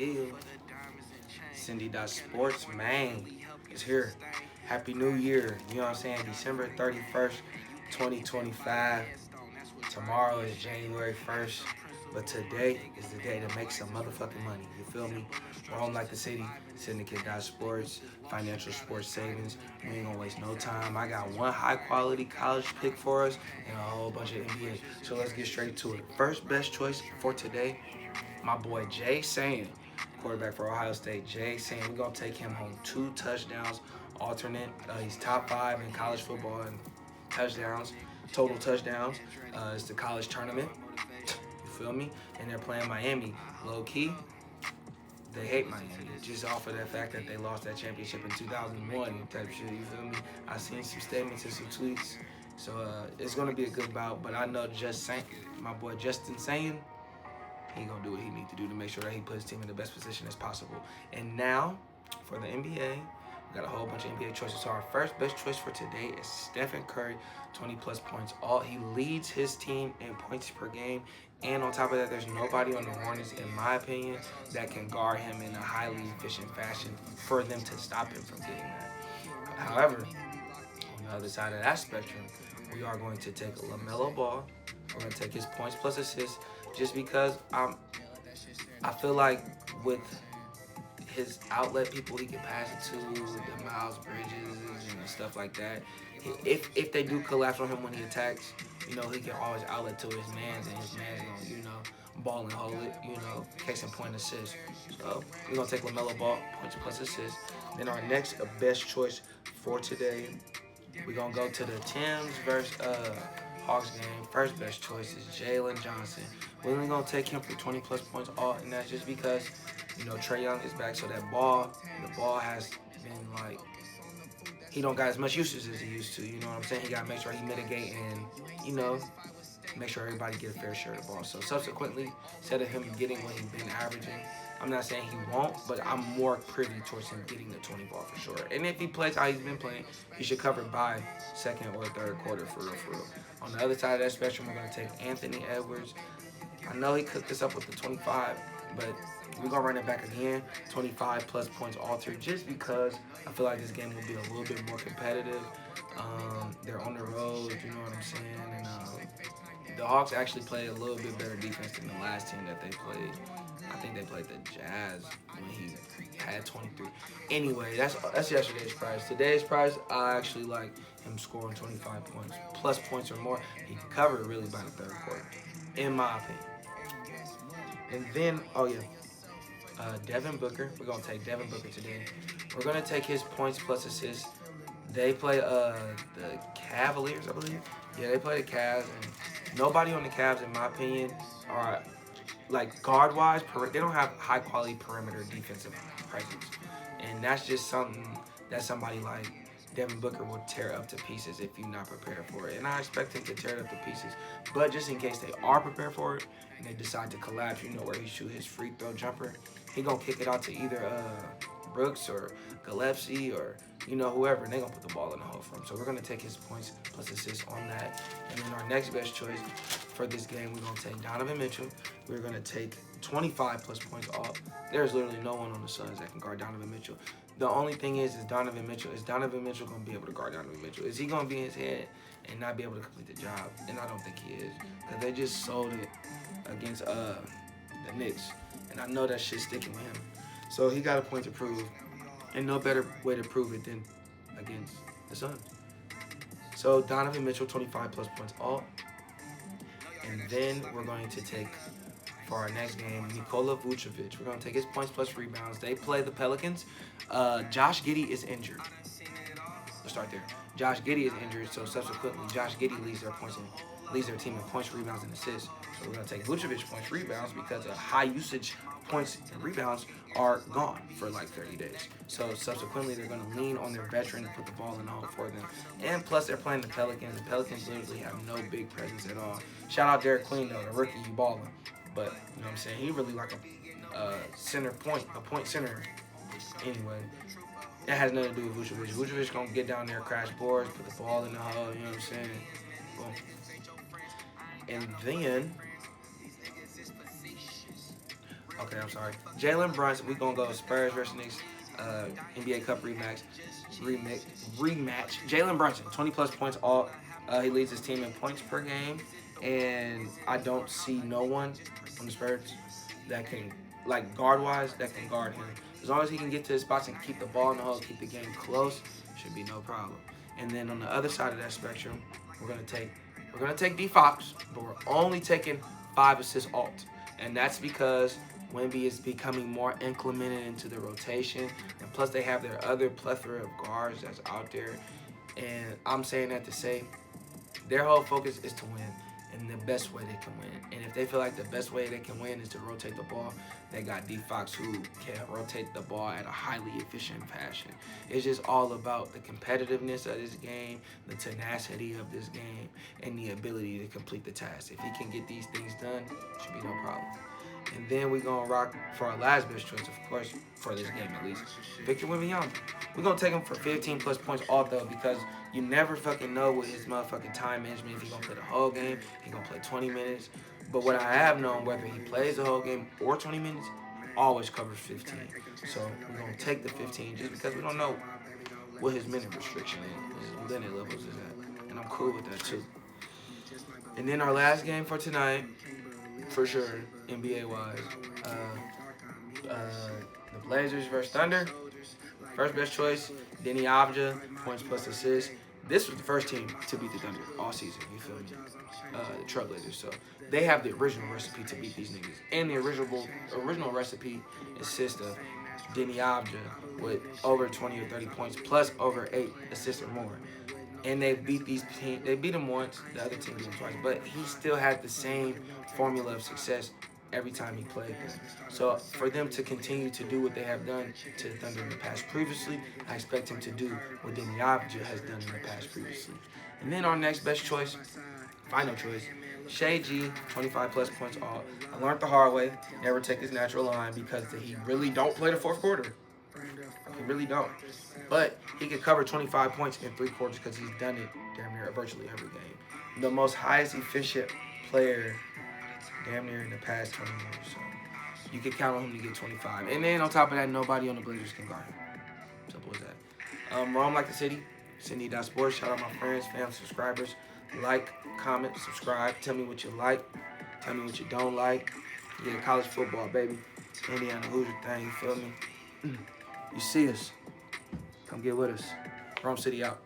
Yeah. SYNDI'Sports, man, is here. Happy New Year. You know what I'm saying? December 31st, 2025. Tomorrow is January 1st. But today is the day to make some motherfucking money. You feel me? We're home like the city. Syndicate.Sports, financial sports savings. We ain't gonna waste no time. I got one high quality college pick for us and a whole bunch of NBA. So let's get straight to it. First best choice for today, my boy Jay Saying, quarterback for Ohio State. Jay Saying, we're going to take him home 2 touchdowns alternate. He's top 5 in college football and touchdowns, total touchdowns. It's the college tournament. You feel me? And they're playing Miami. Low key, they hate Miami just off of that fact that they lost that championship in 2001 type shit. You feel me? I seen some statements and some tweets. So it's going to be a good bout. But I know just saying, my boy Justin Saying, he gonna do what he need to do to make sure that he puts his team in the best position as possible. And now, for the NBA, we got a whole bunch of NBA choices. So our first best choice for today is Stephen Curry, 20 plus points. He leads his team in points per game. And on top of that, there's nobody on the Hornets, in my opinion, that can guard him in a highly efficient fashion for them to stop him from getting that. However, on the other side of that spectrum, we are going to take LaMelo Ball. We're going to take his points plus assists just because I feel like with his outlet people he can pass it to, the Miles Bridges and stuff like that. If they do collapse on him when he attacks, he can always outlet to his mans, and his mans gonna, ball and hold it, case in point assist. So we're gonna take LaMelo Ball, points plus assists. Then our next best choice for today, we're gonna go to the Timbs versus Hawks game. First best choice is Jalen Johnson. We're only gonna take him for 20 plus points and that's just because Trae Young is back, so the ball has been like he don't got as much usage as he used to. You know what I'm saying? He gotta make sure he mitigate and make sure everybody get a fair share of the ball. So subsequently, instead of him getting what he's been averaging, I'm not saying he won't, but I'm more privy towards him getting the 20 ball for sure. And if he plays how he's been playing, he should cover by second or third quarter for real. On the other side of that spectrum, we're gonna take Anthony Edwards. I know he cooked this up with the 25, but we're going to run it back again. 25 plus points altered just because I feel like this game will be a little bit more competitive. They're on the road, you know what I'm saying? And the Hawks actually played a little bit better defense than the last team that they played. I think they played the Jazz when he had 23. Anyway, that's yesterday's prize. Today's prize, I actually like him scoring 25 points, plus points or more. He can cover it really by the third quarter, in my opinion. And then, Devin Booker. We're going to take Devin Booker today. We're going to take his points plus assists. They play the Cavaliers, I believe. Yeah, they play the Cavs. And nobody on the Cavs, in my opinion, are like guard-wise, they don't have high-quality perimeter defensive presence. And that's just something that somebody like Devin Booker will tear up to pieces if you're not prepared for it. And I expect him to tear it up to pieces. But just in case they are prepared for it and they decide to collapse, where he shoot his free throw jumper, he gonna kick it out to either Brooks or Gillespie or whoever, and they gonna put the ball in the hole for him. So we're gonna take his points plus assists on that. And then our next best choice for this game, we're gonna take Donovan Mitchell. We're gonna take 25 plus points off. There's literally no one on the Suns that can guard Donovan Mitchell. The only thing is Donovan Mitchell gonna be able to guard Donovan Mitchell? Is he gonna be in his head and not be able to complete the job? And I don't think he is, because they just sold it against the Knicks, and I know that shit's sticking with him. So he got a point to prove, and no better way to prove it than against the Suns. So Donovan Mitchell, 25 plus points all. And then we're going to take, for our next game, Nikola Vucevic. We're going to take his points plus rebounds. They play the Pelicans. Josh Giddey is injured. Let's start there. Josh Giddey is injured, so subsequently Josh Giddey leads their team in points, rebounds, and assists. So we're going to take Vucevic points, rebounds, because a high usage points and rebounds are gone for like 30 days. So subsequently, they're going to lean on their veteran to put the ball in the hole for them. And plus, they're playing the Pelicans. The Pelicans literally have no big presence at all. Shout out Derek Queen, though, the rookie, you balling. But, you know what I'm saying? He really like a point center anyway. That has nothing to do with Vucevic. Vucevic going to get down there, crash boards, put the ball in the hole, you know what I'm saying? Boom. And then Okay, I'm sorry. Jalen Brunson. We gonna go Spurs versus Knicks. NBA Cup rematch. Jalen Brunson, 20 plus points. All he leads his team in points per game, and I don't see no one on the Spurs that can, like guard wise, that can guard him. As long as he can get to his spots and keep the ball in the hole, keep the game close, should be no problem. And then on the other side of that spectrum, we're gonna take D Fox, but we're only taking 5 assist alt, and that's because Wemby is becoming more implemented into the rotation, and plus they have their other plethora of guards that's out there. And I'm saying that to say their whole focus is to win in the best way they can win. And if they feel like the best way they can win is to rotate the ball, they got D Fox who can rotate the ball at a highly efficient fashion. It's just all about the competitiveness of this game, the tenacity of this game, and the ability to complete the task. If he can get these things done, should be no problem. And then we're going to rock for our last best choice, of course, for this game at least, Victor Wembanyama. We're going to take him for 15 plus points all though, because you never fucking know with his motherfucking time management if he's going to play the whole game, he's going to play 20 minutes. But what I have known, whether he plays the whole game or 20 minutes, always covers 15. So we're going to take the 15 just because we don't know what his minute restriction is, his limit levels is at. And I'm cool with that too. And then our last game for tonight, for sure, NBA wise, the Blazers versus Thunder. First best choice, Denny Avdija, points plus assists. This was the first team to beat the Thunder all season. You feel me? The Trailblazers. So they have the original recipe to beat these niggas, and the original recipe consists of Denny Avdija with over 20 or 30 points plus over 8 assists or more. And they beat these teams. They beat them once. The other team beat them twice. But he still had the same formula of success every time he played them. So for them to continue to do what they have done to the Thunder in the past previously, I expect him to do what Denny Avdija has done in the past previously. And then our next best choice, final choice, Shai G, 25 plus points all. I learned the hard way, never take his natural line because he really don't play the fourth quarter. He really don't. But he could cover 25 points in 3 quarters because he's done it damn near virtually every game. The most highest efficient player damn near in the past 20 years. So you can count on him to get 25. And then on top of that, nobody on the Blazers can guard him. Simple as that. Rome like the city. SYNDI'Sports. Shout out my friends, fans, subscribers. Like, comment, subscribe. Tell me what you like. Tell me what you don't like. Yeah, college football, baby. Indiana Hoosier thing, you feel me? You see us. Come get with us. Rome City out.